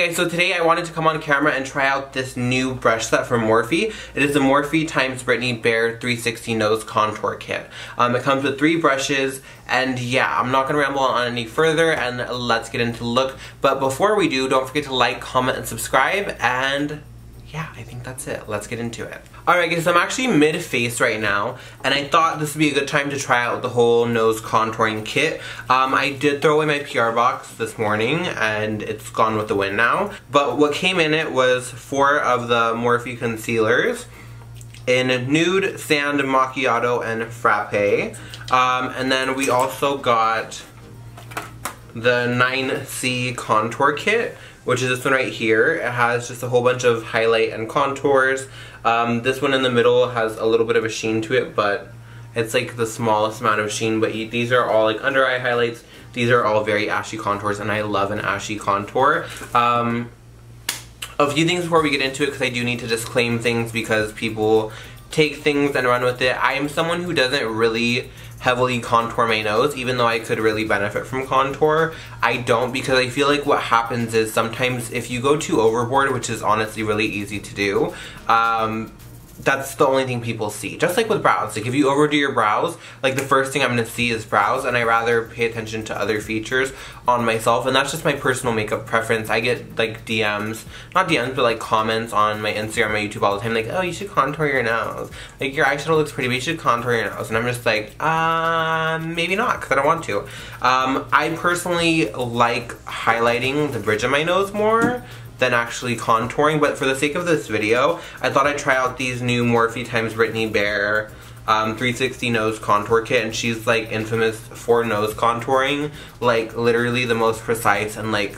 Hey guys, so today I wanted to come on camera and try out this new brush set from Morphe. It is the Morphe x Brittany Bare 360 Nose Contour Kit. It comes with 3 brushes, and yeah, I'm not going to ramble on any further, and let's get into the look. But before we do, don't forget to like, comment, and subscribe, and yeah, I think that's it. Let's get into it. Alright guys, I'm actually mid-face right now, and I thought this would be a good time to try out the whole nose contouring kit. I did throw away my PR box this morning, and it's gone with the wind now. But what came in it was 4 of the Morphe concealers in Nude, Sand, Macchiato, and Frappe. And then we also got the 9C Contour Kit, which is this one right here. It has just a whole bunch of highlight and contours. This one in the middle has a little bit of a sheen to it, but it's like the smallest amount of sheen, but these are all like under eye highlights. These are all very ashy contours, and I love an ashy contour. A few things before we get into it, because I do need to disclaim things because people take things and run with it. I am someone who doesn't really heavily contour my nose, even though I could really benefit from contour. I don't, because I feel like what happens is sometimes if you go too overboard, which is honestly really easy to do, that's the only thing people see. Just like with brows. Like if you overdo your brows, like the first thing I'm going to see is brows, and I rather pay attention to other features on myself, and that's just my personal makeup preference. I get like DMs, not DMs, but like comments on my Instagram, my YouTube all the time, like, oh, you should contour your nose. Like your eyeshadow looks pretty, but you should contour your nose. And I'm just like, maybe not, because I don't want to. I personally like highlighting the bridge of my nose more than actually contouring, but for the sake of this video, I thought I'd try out these new Morphe x Brittany Bare 360 Nose Contour Kit, and she's like infamous for nose contouring, like literally the most precise and like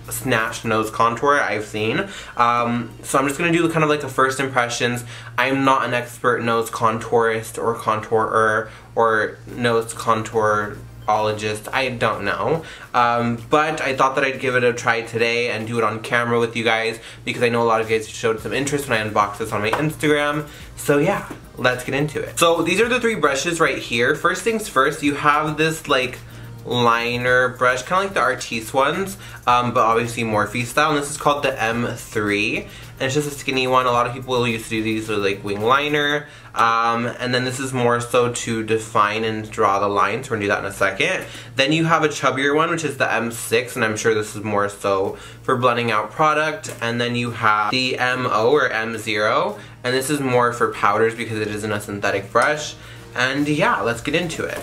snatched nose contour I've seen. So I'm just gonna do kind of like a first impressions. I'm not an expert nose contourist or contourer or nose contour I don't know, but I thought that I'd give it a try today and do it on camera with you guys, because I know a lot of you guys showed some interest when I unboxed this on my Instagram. So yeah, let's get into it. So these are the 3 brushes right here. First things first, you have this like liner brush, kind of like the Artiste ones, but obviously Morphe style, and this is called the M3, and it's just a skinny one. A lot of people used to do these with like wing liner, and then this is more so to define and draw the lines. We're gonna do that in a second. Then you have a chubbier one, which is the M6, and I'm sure this is more so for blending out product. And then you have the MO or M0, and this is more for powders because it isn't a synthetic brush. And yeah, let's get into it.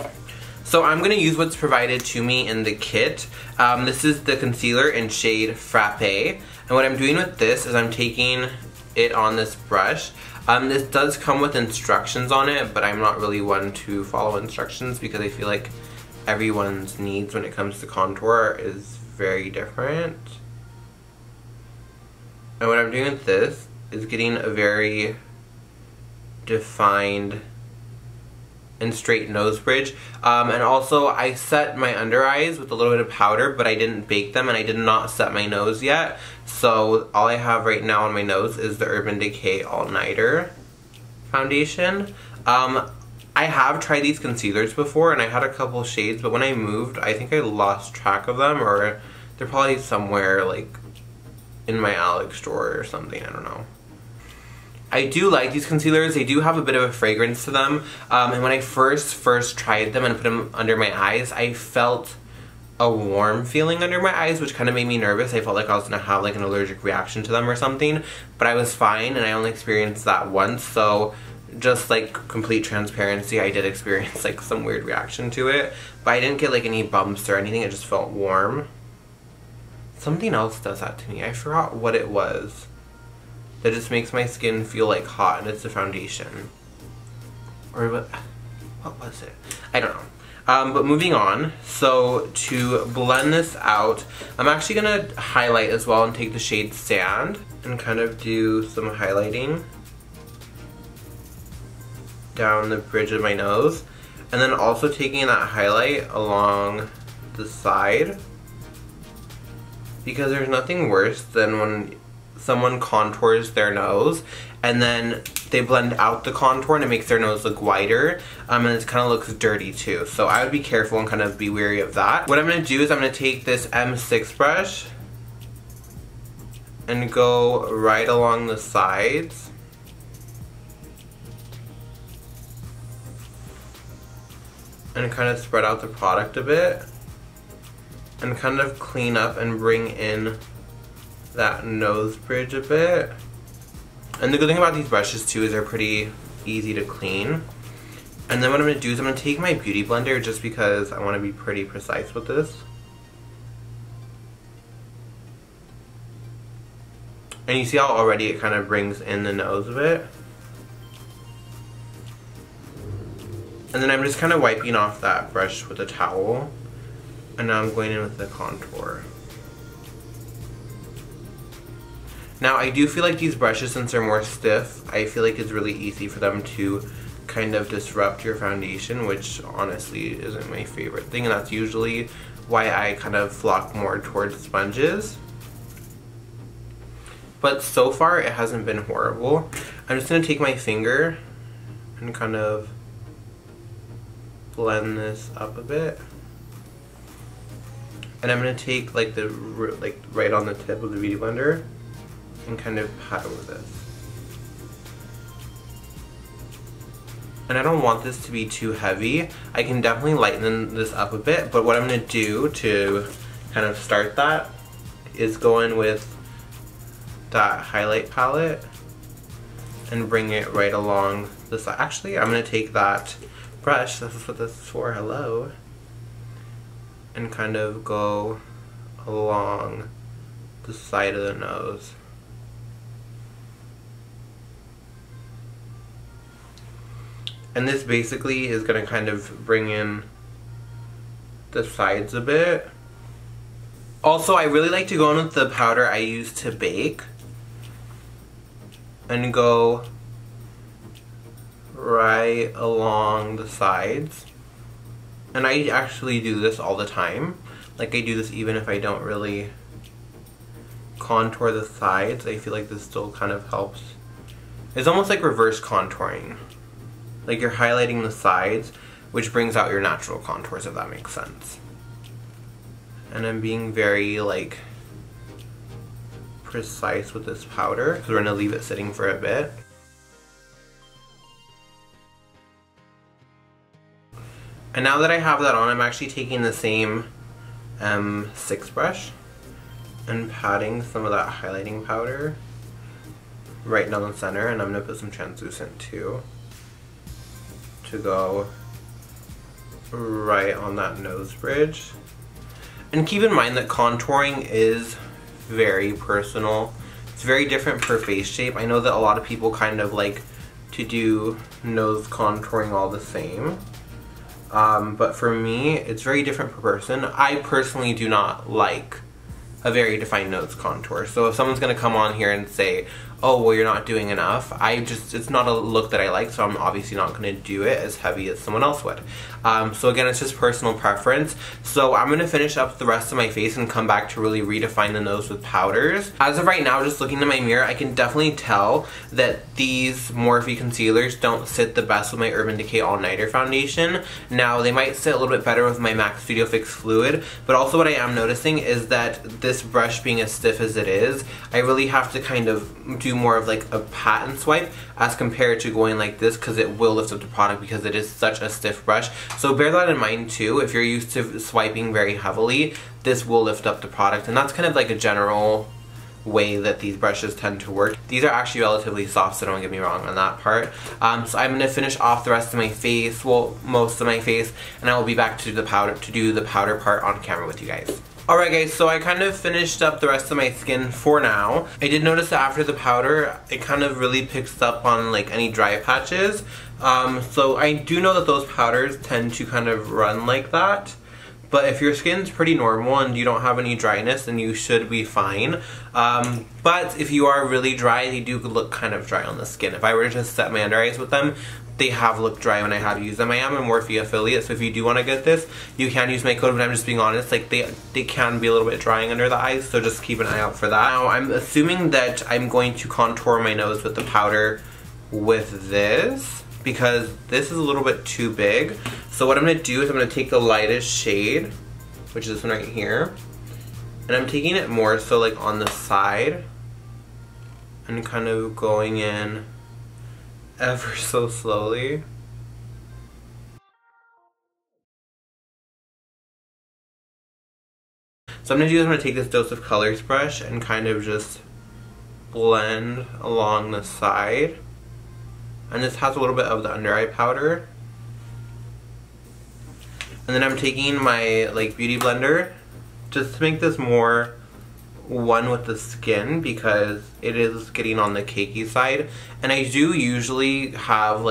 So I'm going to use what's provided to me in the kit. This is the concealer in shade Frappe. And what I'm doing with this is I'm taking it on this brush. This does come with instructions on it, but I'm not really one to follow instructions because I feel like everyone's needs when it comes to contour is very different. And what I'm doing with this is getting a very defined and straight nose bridge, and also I set my under eyes with a little bit of powder, but I didn't bake them, and I did not set my nose yet, so all I have right now on my nose is the Urban Decay All Nighter foundation. I have tried these concealers before, and I had a couple shades, but when I moved, I think I lost track of them, or they're probably somewhere like in my Alex drawer or something, I don't know. I do like these concealers. They do have a bit of a fragrance to them, and when I first tried them and put them under my eyes, I felt a warm feeling under my eyes, which kind of made me nervous. I felt like I was going to have like an allergic reaction to them or something, but I was fine, and I only experienced that once, so just like complete transparency, I did experience like some weird reaction to it, but I didn't get like any bumps or anything. It just felt warm. Something else does that to me. I forgot what it was. That just makes my skin feel like hot, and it's the foundation. Or what was it? I don't know. But moving on, so to blend this out, I'm actually going to highlight as well and take the shade Sand and kind of do some highlighting down the bridge of my nose. And then also taking that highlight along the side, because there's nothing worse than when someone contours their nose and then they blend out the contour and it makes their nose look wider, and it kind of looks dirty too. So I would be careful and kind of be wary of that. What I'm going to do is I'm going to take this M6 brush and go right along the sides. And kind of spread out the product a bit. And kind of clean up and bring in that nose bridge a bit. And the good thing about these brushes too is they're pretty easy to clean. And then what I'm going to do is I'm going to take my beauty blender just because I want to be pretty precise with this. And you see how already it kind of brings in the nose a bit. And then I'm just kind of wiping off that brush with a towel. And now I'm going in with the contour. Now I do feel like these brushes, since they're more stiff, I feel like it's really easy for them to kind of disrupt your foundation, which honestly isn't my favorite thing, and that's usually why I kind of flock more towards sponges. But so far it hasn't been horrible. I'm just going to take my finger and kind of blend this up a bit. And I'm going to take like right on the tip of the beauty blender and kind of pat over this. And I don't want this to be too heavy. I can definitely lighten this up a bit, but what I'm going to do to kind of start that is go in with that highlight palette and bring it right along the side. Actually, I'm going to take that brush, this is what this is for, hello, and kind of go along the side of the nose. And this basically is going to kind of bring in the sides a bit. Also, I really like to go in with the powder I use to bake and go right along the sides. And I actually do this all the time. Like, I do this even if I don't really contour the sides. I feel like this still kind of helps. It's almost like reverse contouring. Like, you're highlighting the sides, which brings out your natural contours, if that makes sense. And I'm being very, like, precise with this powder, because we're going to leave it sitting for a bit. And now that I have that on, I'm actually taking the same M6 brush and patting some of that highlighting powder right down the center, and I'm going to put some translucent too to go right on that nose bridge. And keep in mind that contouring is very personal. It's very different per face shape. I know that a lot of people kind of like to do nose contouring all the same. But for me, it's very different per person. I personally do not like a very defined nose contour. So if someone's gonna come on here and say, oh, well, you're not doing enough, it's not a look that I like, so I'm obviously not gonna do it as heavy as someone else would. So again, it's just personal preference. So I'm gonna finish up the rest of my face and come back to really redefine the nose with powders. As of right now, just looking in my mirror, I can definitely tell that these Morphe concealers don't sit the best with my Urban Decay All Nighter foundation. Now, they might sit a little bit better with my MAC Studio Fix Fluid, but also what I am noticing is that this brush being as stiff as it is, I really have to kind of do more of like a pat and swipe as compared to going like this, because it will lift up the product because it is such a stiff brush. So bear that in mind too. If you're used to swiping very heavily, this will lift up the product, and that's kind of like a general way that these brushes tend to work. These are actually relatively soft, so don't get me wrong on that part. So I'm going to finish off the rest of my face, well, most of my face, and I will be back to do the powder part on camera with you guys. Alright guys, so I kind of finished up the rest of my skin for now. I did notice that after the powder, it kind of really picks up on like any dry patches. So I do know that those powders tend to kind of run like that. But if your skin's pretty normal and you don't have any dryness, then you should be fine. But if you are really dry, they do look kind of dry on the skin. If I were to just set my under eyes with them, they have looked dry when I have used them. I am a Morphe affiliate, so if you do want to get this, you can use my code, but I'm just being honest, like they can be a little bit drying under the eyes, so just keep an eye out for that. Now, I'm assuming that I'm going to contour my nose with the powder with this, because this is a little bit too big. So what I'm going to do is I'm going to take the lightest shade, which is this one right here, and I'm taking it more so like on the side and kind of going in ever so slowly. So I'm going to take this Dose of Colors brush and kind of just blend along the side. And this has a little bit of the under eye powder. And then I'm taking my beauty blender just to make this more one with the skin, because it is getting on the cakey side. And I do usually have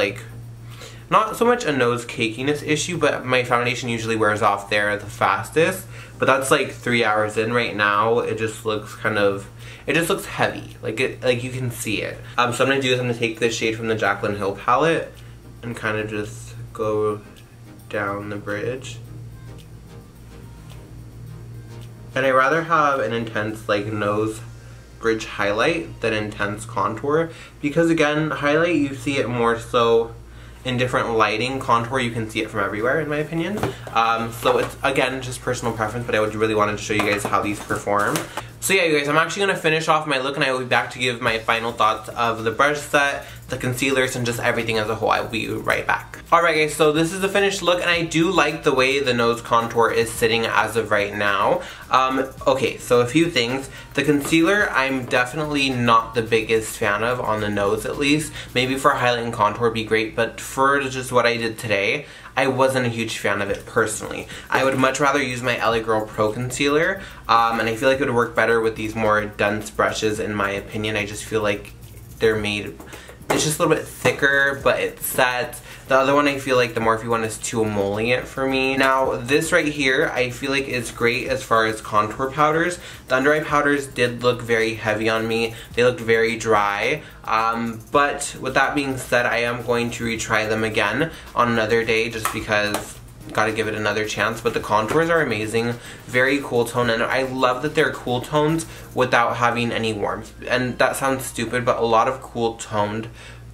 not so much a nose cakiness issue, but my foundation usually wears off there the fastest. But that's 3 hours in right now. It just looks it just looks heavy. You can see it. So I'm gonna do is I'm gonna take this shade from the Jaclyn Hill palette and kind of just go down the bridge. And I rather have an intense nose bridge highlight than intense contour, because again, highlight you see it more so in different lighting. Contour you can see it from everywhere, in my opinion. So it's again just personal preference, but I would really wanted to show you guys how these perform. So yeah, you guys, I'm actually going to finish off my look and I will be back to give my final thoughts of the brush set, the concealers, and just everything as a whole. I will be right back. Alright guys, so this is the finished look and I do like the way the nose contour is sitting as of right now. Okay, so a few things. The concealer, I'm definitely not the biggest fan of, on the nose at least. Maybe for highlight and contour would be great, but for just what I did today, I wasn't a huge fan of it personally. I would much rather use my LA Girl Pro Concealer, and I feel like it would work better with these more dense brushes, in my opinion. I just feel like they're made, it's just a little bit thicker, but it sets. The other one, I feel like the Morphe one is too emollient for me. Now, this right here, I feel like is great as far as contour powders. The under eye powders did look very heavy on me. They looked very dry. But with that being said, I am going to retry them again on another day, just because gotta give it another chance. But the contours are amazing, very cool tone, and I love that they're cool tones without having any warmth. And that sounds stupid, but a lot of cool toned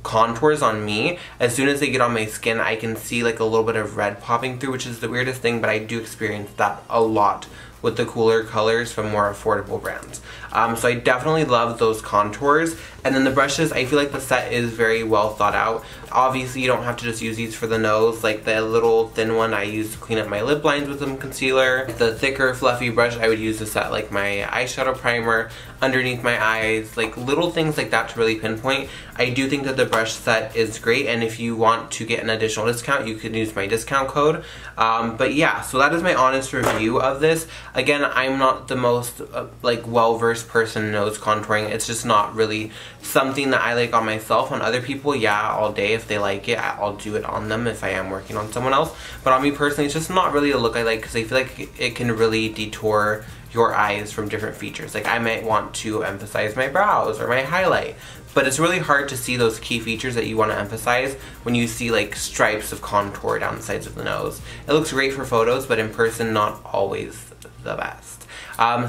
contours on me, as soon as they get on my skin, I can see a little bit of red popping through, which is the weirdest thing, but I do experience that a lot with the cooler colors from more affordable brands. So I definitely love those contours. And then the brushes, I feel like the set is very well thought out. Obviously you don't have to just use these for the nose. The little thin one I use to clean up my lip lines with some concealer. The thicker fluffy brush I would use to set my eyeshadow primer underneath my eyes. Little things like that to really pinpoint. I do think that the brush set is great, and if you want to get an additional discount, you can use my discount code. But yeah, so that is my honest review of this. Again, I'm not the most well-versed person in nose contouring. It's just not really something that I like on myself. On other people, yeah, all day. If they like it, I'll do it on them if I am working on someone else. But on me personally, it's just not really a look I like, because I feel like it can really detour your eyes from different features. I might want to emphasize my brows or my highlight, but it's really hard to see those key features that you want to emphasize when you see stripes of contour down the sides of the nose. It looks great for photos, but in person, not always the best.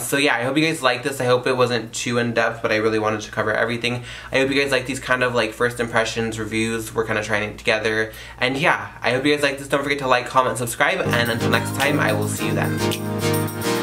So yeah, I hope you guys liked this. I hope it wasn't too in-depth, but I really wanted to cover everything. I hope you guys like these kind of first impressions reviews. We're kind of trying it together. And yeah, I hope you guys like this. Don't forget to like, comment, subscribe, and until next time, I will see you then.